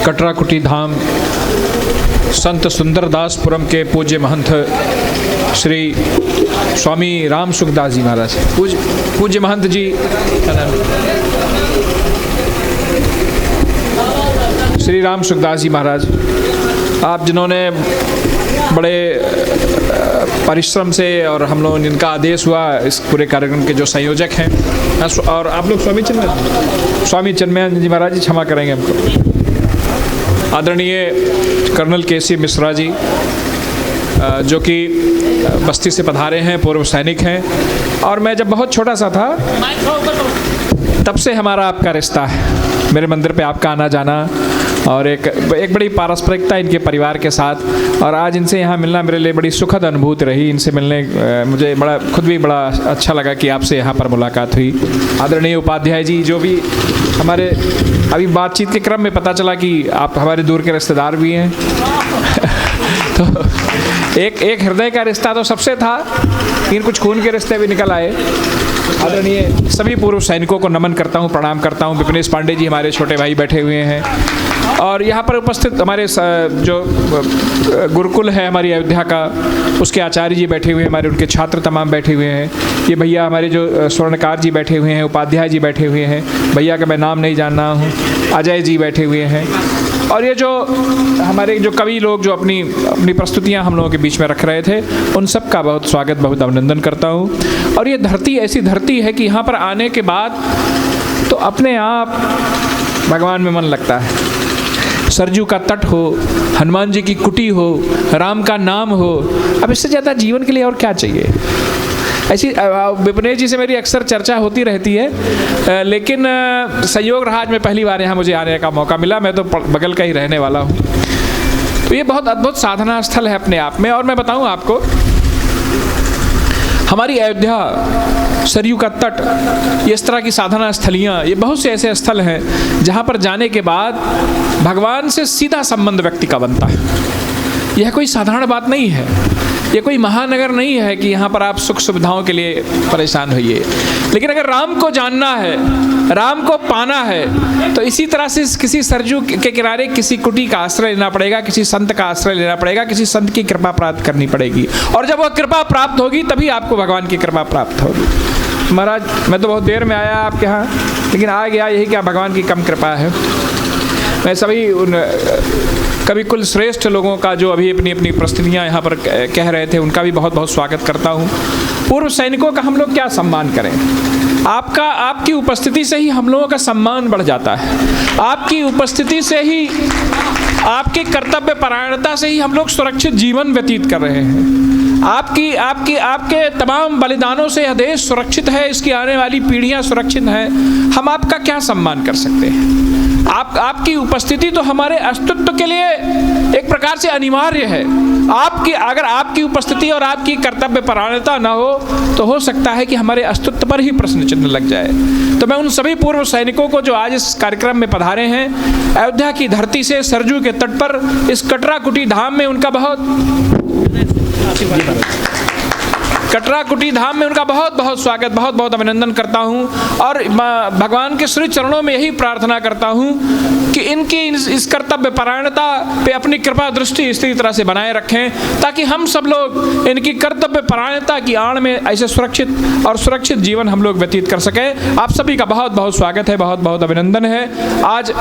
कटराकुटी धाम संत सुंदरदासपुरम के पूज्य महंत श्री स्वामी राम सुखदास जी महाराज, पूज्य महंत जी, श्री राम सुखदास जी महाराज, आप जिन्होंने बड़े परिश्रम से और हम लोग जिनका आदेश हुआ इस पूरे कार्यक्रम के जो संयोजक हैं, और आप लोग स्वामी चिन्मयानंद जी महाराज जी क्षमा करेंगे हमको, आदरणीय कर्नल केसी मिश्रा जी जो कि बस्ती से पधारे हैं, पूर्व सैनिक हैं, और मैं जब बहुत छोटा सा था तब से हमारा आपका रिश्ता है, मेरे मंदिर पे आपका आना जाना, और एक बड़ी पारस्परिकता इनके परिवार के साथ, और आज इनसे यहाँ मिलना मेरे लिए बड़ी सुखद अनुभूति रही। इनसे मिलने मुझे खुद भी बड़ा अच्छा लगा कि आपसे यहाँ पर मुलाकात हुई। आदरणीय उपाध्याय जी, जो भी हमारे अभी बातचीत के क्रम में पता चला कि आप हमारे दूर के रिश्तेदार भी हैं तो एक हृदय का रिश्ता तो सबसे था, लेकिन कुछ खून के रिश्ते भी निकल आए। आदरणीय सभी पूर्व सैनिकों को नमन करता हूँ, प्रणाम करता हूँ। विपिनेश पांडे जी हमारे छोटे भाई बैठे हुए हैं, और यहाँ पर उपस्थित हमारे जो गुरुकुल है हमारी अयोध्या का, उसके आचार्य जी बैठे हुए हैं, हमारे उनके छात्र तमाम बैठे हुए हैं। ये भैया हमारे जो स्वर्णकार जी बैठे हुए हैं, उपाध्याय जी बैठे हुए हैं, भैया का मैं नाम नहीं जान रहा हूँ, अजय जी बैठे हुए हैं, और ये जो हमारे जो कवि लोग जो अपनी प्रस्तुतियाँ हम लोगों के बीच में रख रहे थे, उन सब का बहुत स्वागत, बहुत अभिनंदन करता हूँ। और ये धरती ऐसी धरती है कि यहाँ पर आने के बाद तो अपने आप भगवान में मन लगता है। सरजू का तट हो, हनुमान जी की कुटी हो, राम का नाम हो, अब इससे ज़्यादा जीवन के लिए और क्या चाहिए। ऐसी विपिनेश जी से मेरी अक्सर चर्चा होती रहती है, लेकिन संयोग रहा आज मैं पहली बार यहाँ मुझे आने का मौका मिला। मैं तो बगल का ही रहने वाला हूँ, तो ये बहुत अद्भुत साधना स्थल है अपने आप में। और मैं बताऊँ आपको, हमारी अयोध्या, सरयू का तट, ये इस तरह की साधना स्थलियाँ, ये बहुत से ऐसे स्थल हैं जहाँ पर जाने के बाद भगवान से सीधा संबंध व्यक्ति का बनता है। यह कोई साधारण बात नहीं है, ये कोई महानगर नहीं है कि यहाँ पर आप सुख सुविधाओं के लिए परेशान होइए। लेकिन अगर राम को जानना है, राम को पाना है, तो इसी तरह से किसी सरजू के किनारे किसी कुटी का आश्रय लेना पड़ेगा, किसी संत का आश्रय लेना पड़ेगा, किसी संत की कृपा प्राप्त करनी पड़ेगी। और जब वह कृपा प्राप्त होगी तभी आपको भगवान की कृपा प्राप्त होगी। महाराज, मैं तो बहुत देर में आया आपके यहाँ, लेकिन आ गया, यही क्या भगवान की कम कृपा है। मैं सभी उन कवि कुल श्रेष्ठ लोगों का जो अभी अपनी अपनी प्रस्तुतियाँ यहाँ पर कह रहे थे, उनका भी बहुत बहुत स्वागत करता हूँ। पूर्व सैनिकों का हम लोग क्या सम्मान करें, आपकी उपस्थिति से ही हम लोगों का सम्मान बढ़ जाता है। आपकी उपस्थिति से ही, आपकी कर्तव्य परायणता से ही हम लोग सुरक्षित जीवन व्यतीत कर रहे हैं। आपके तमाम बलिदानों से यह देश सुरक्षित है, इसकी आने वाली पीढ़ियाँ सुरक्षित हैं। हम आपका क्या सम्मान कर सकते हैं। आपकी उपस्थिति तो हमारे अस्तित्व के लिए एक प्रकार से अनिवार्य है। अगर आपकी उपस्थिति और आपकी कर्तव्य परायणता न हो तो हो सकता है कि हमारे अस्तित्व पर ही प्रश्न चिन्ह लग जाए। तो मैं उन सभी पूर्व सैनिकों को जो आज इस कार्यक्रम में पधारे हैं, अयोध्या की धरती से सरजू के तट पर इस कटराकुटी धाम में उनका कटराकुटी धाम में उनका बहुत बहुत स्वागत, बहुत बहुत अभिनंदन करता हूँ। और भगवान के श्री चरणों में यही प्रार्थना करता हूँ कि इनकी इस कर्तव्य परायणता पे अपनी कृपा दृष्टि इसी तरह से बनाए रखें, ताकि हम सब लोग इनकी कर्तव्य परायणता की आड़ में ऐसे सुरक्षित जीवन हम लोग व्यतीत कर सकें। आप सभी का बहुत बहुत स्वागत है, बहुत बहुत अभिनंदन है। आज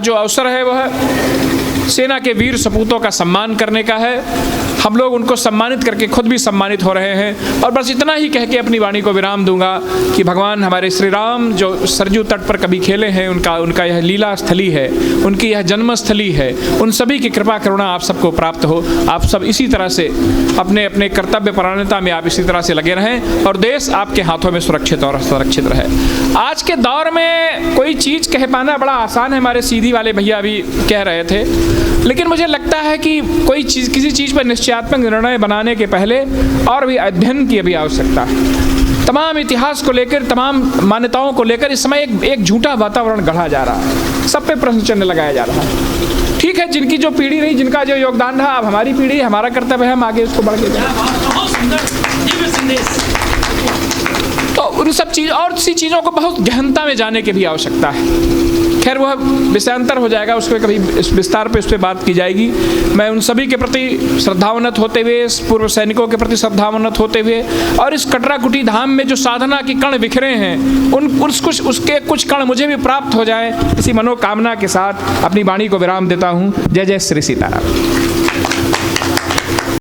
जो अवसर है वह सेना के वीर सपूतों का सम्मान करने का है। हम लोग उनको सम्मानित करके खुद भी सम्मानित हो रहे हैं। और बस इतना ही कह के अपनी वाणी को विराम दूंगा कि भगवान हमारे श्री राम जो सरजू तट पर कभी खेले हैं, उनका यह लीला स्थली है, उनकी यह जन्म स्थली है। उन सभी की कृपा करुणा आप सबको प्राप्त हो। आप सब इसी तरह से अपने अपने कर्तव्य परायणता में आप इसी तरह से लगे रहें और देश आपके हाथों में सुरक्षित और सुरक्षित रहे। आज के दौर में कोई चीज़ कह पाना बड़ा आसान है, हमारे सीधी वाले भैया अभी कह रहे थे, लेकिन मुझे लगता है कि किसी चीज़ पर निश्चयात्मक निर्णय बनाने के पहले और भी अध्ययन की अभी आवश्यकता है। तमाम इतिहास को लेकर, तमाम मान्यताओं को लेकर इस समय एक झूठा वातावरण गढ़ा जा रहा है, सब पे प्रश्न चिन्ह लगाया जा रहा है। ठीक है, जिनकी जो पीढ़ी रही, जिनका जो योगदान रहा, अब हमारी पीढ़ी, हमारा कर्तव्य है हम आगे इसको बढ़ के जाए। तो उन सब चीज़ और सी चीज़ों को बहुत गहनता में जाने की भी आवश्यकता है। खैर वह विषयांतर हो जाएगा, उसको कभी इस विस्तार पे उस पर बात की जाएगी। मैं उन सभी के प्रति श्रद्धावन्वित होते हुए, इस पूर्व सैनिकों के प्रति श्रद्धावन्वित होते हुए और इस कटराकुटी धाम में जो साधना के कण बिखरे हैं उसके कुछ कण मुझे भी प्राप्त हो जाएं, इसी मनोकामना के साथ अपनी वाणी को विराम देता हूँ। जय जय श्री सीताराम।